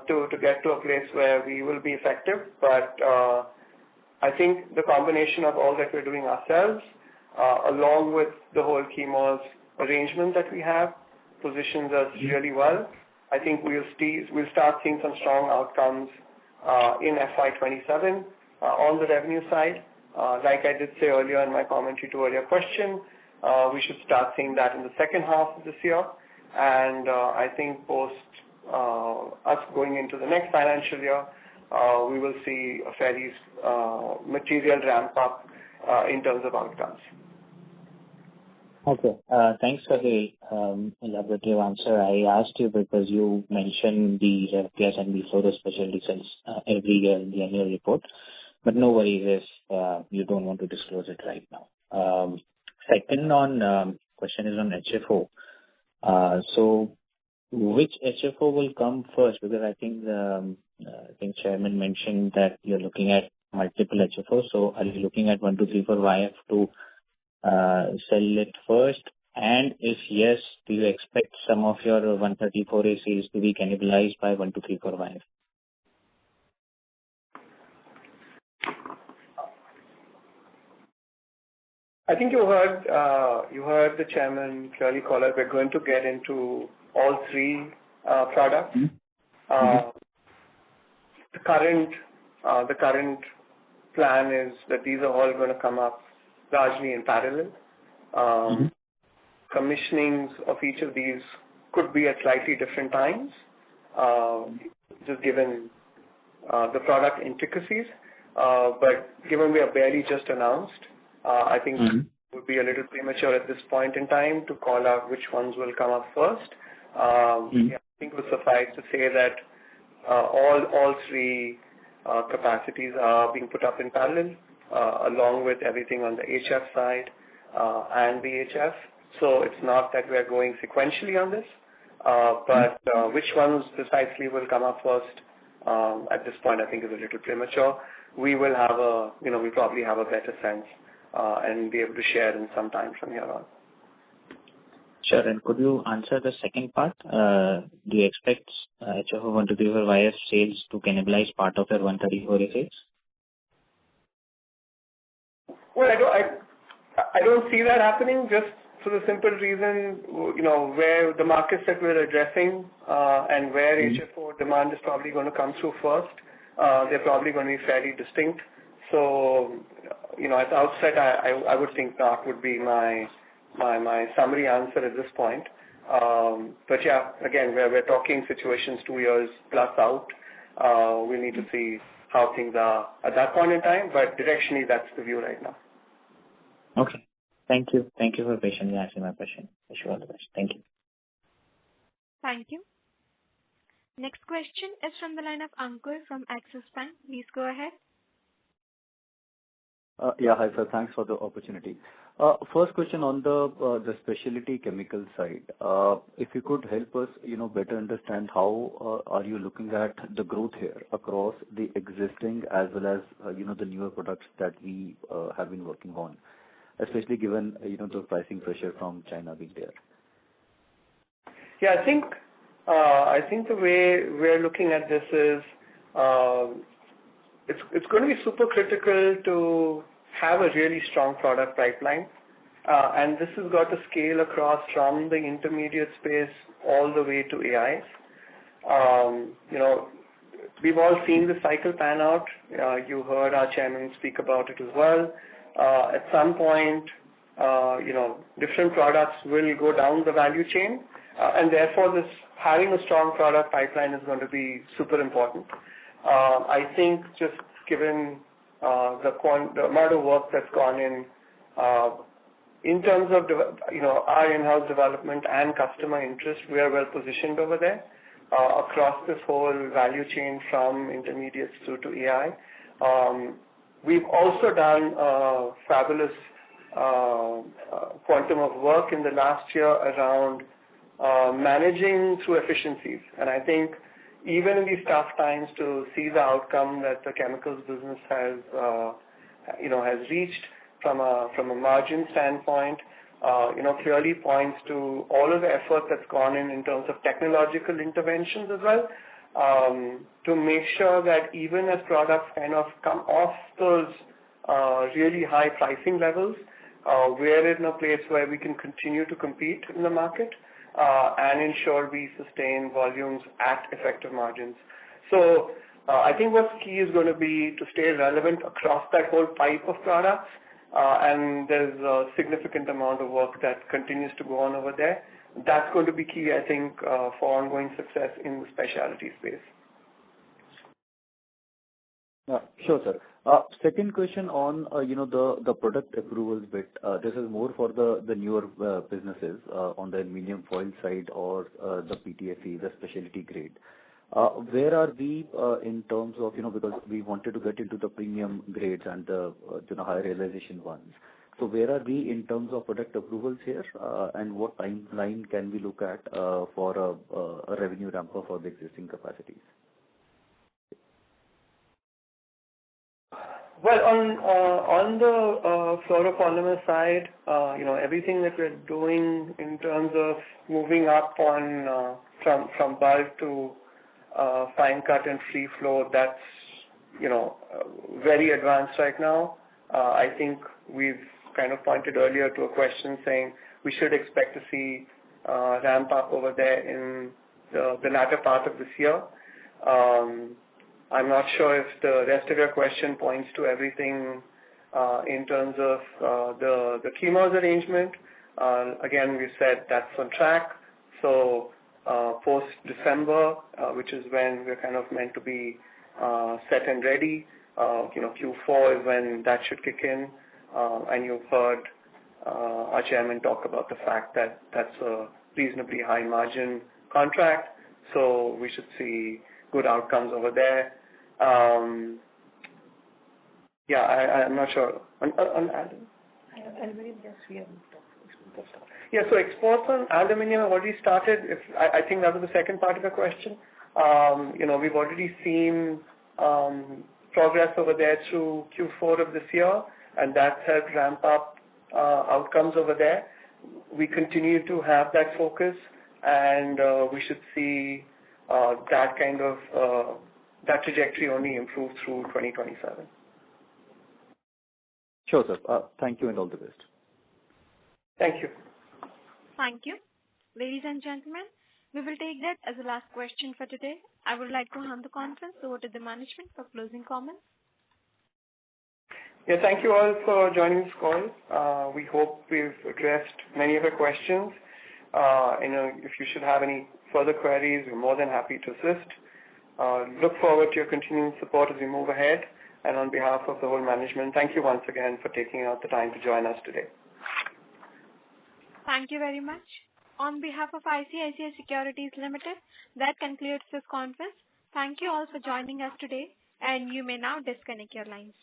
to get to a place where we will be effective, but I think the combination of all that we're doing ourselves, along with the whole Chemours arrangement that we have, positions us really well. I think we'll start seeing some strong outcomes in FY27 on the revenue side. Like I did say earlier in my commentary to earlier question, we should start seeing that in the second half of this year. And I think post us going into the next financial year, we will see a fairly material ramp up in terms of outcomes. Okay. Thanks for the elaborative answer. I asked you because you mentioned the ref gas and the fluoro specialty sales every year in the annual report. But no worries if you don't want to disclose it right now. Second question is on HFO. So which HFO will come first? Because I think Chairman mentioned that you're looking at multiple HFOs. So are you looking at 1234yf to sell it first? And if yes, do you expect some of your 134a sales to be cannibalized by 1234yf? I think you heard the chairman clearly call out. We're going to get into all three products. The current plan is that these are all going to come up largely in parallel. Commissionings of each of these could be at slightly different times, just given the product intricacies. But given we are barely just announced, I think it would be a little premature at this point in time to call out which ones will come up first. I think it would suffice to say that all three capacities are being put up in parallel, along with everything on the HF side and VHF. So it's not that we are going sequentially on this, but which ones precisely will come up first at this point, I think is a little premature. We will have we probably have a better sense and be able to share in some time from here on. Sure. And could you answer the second part? Do you expect HFO 134 sales to cannibalize part of your 134 sales? Well, I don't see that happening, just for the simple reason, where the markets that we're addressing and where HFO demand is probably going to come through first, they're probably going to be fairly distinct. So, at the outset, I would think that would be my summary answer at this point. But yeah, again, we're talking situations 2 years plus out. We need to see how things are at that point in time, but directionally, that's the view right now. Okay. Thank you. Thank you for patiently answering my question. Wish you all the best. Thank you. Thank you. Next question is from the line of Ankur from Axis Bank. Please go ahead. Yeah, hi sir. Thanks for the opportunity. First question on the specialty chemical side. If you could help us, better understand how are you looking at the growth here across the existing as well as the newer products that we have been working on, especially given the pricing pressure from China being there. Yeah, I think the way we're looking at this is it's going to be super critical to have a really strong product pipeline, and this has got to scale across from the intermediate space all the way to AIs. We've all seen the cycle pan out. You heard our chairman speak about it as well. At some point, different products will go down the value chain, and therefore this having a strong product pipeline is going to be super important. I think just given the amount of work that's gone in terms of our in-house development and customer interest, we are well positioned over there across this whole value chain from intermediates through to AI. We've also done a fabulous quantum of work in the last year around managing through efficiencies, and I think even in these tough times to see the outcome that the chemicals business has reached from a margin standpoint, clearly points to all of the effort that's gone in terms of technological interventions as well, to make sure that even as products kind of come off those really high pricing levels, we're in a place where we can continue to compete in the market and ensure we sustain volumes at effective margins. So I think what's key is going to be to stay relevant across that whole pipe of products, and there's a significant amount of work that continues to go on over there. That's going to be key, I think, for ongoing success in the specialty space. Sure, sir. Second question on the product approvals bit. This is more for the newer businesses on the aluminum foil side or the PTFE, the specialty grade. Where are we in terms of because we wanted to get into the premium grades and the higher realization ones. So where are we in terms of product approvals here, and what timeline can we look at for a revenue ramp up for the existing capacities? Well, on the fluoropolymer side, everything that we're doing in terms of moving up on from bulk to fine cut and free flow, that's very advanced right now. I think we've kind of pointed earlier to a question saying we should expect to see ramp up over there in the latter part of this year. I'm not sure if the rest of your question points to everything in terms of the chemos arrangement. Again, we said that's on track. So post-December, which is when we're kind of meant to be set and ready, Q4 is when that should kick in. And you've heard our chairman talk about the fact that that's a reasonably high margin contract. So we should see good outcomes over there. I'm not sure. On aluminum, yes, we have talked. Yeah, so exports on aluminum have already started. I think that was the second part of the question. We've already seen progress over there through Q4 of this year, and that's helped ramp up outcomes over there. We continue to have that focus, and we should see that kind of that trajectory only improve through 2027. Sure, sir. Thank you and all the best. Thank you. Thank you. Ladies and gentlemen, we will take that as the last question for today. I would like to hand the conference over to the management for closing comments. Yeah, thank you all for joining this call. We hope we've addressed many of your questions. If you should have any further queries, we're more than happy to assist. Look forward to your continuing support as we move ahead. And on behalf of the whole management, thank you once again for taking out the time to join us today. Thank you very much. On behalf of ICICI Securities Limited, that concludes this conference. Thank you all for joining us today, and you may now disconnect your lines.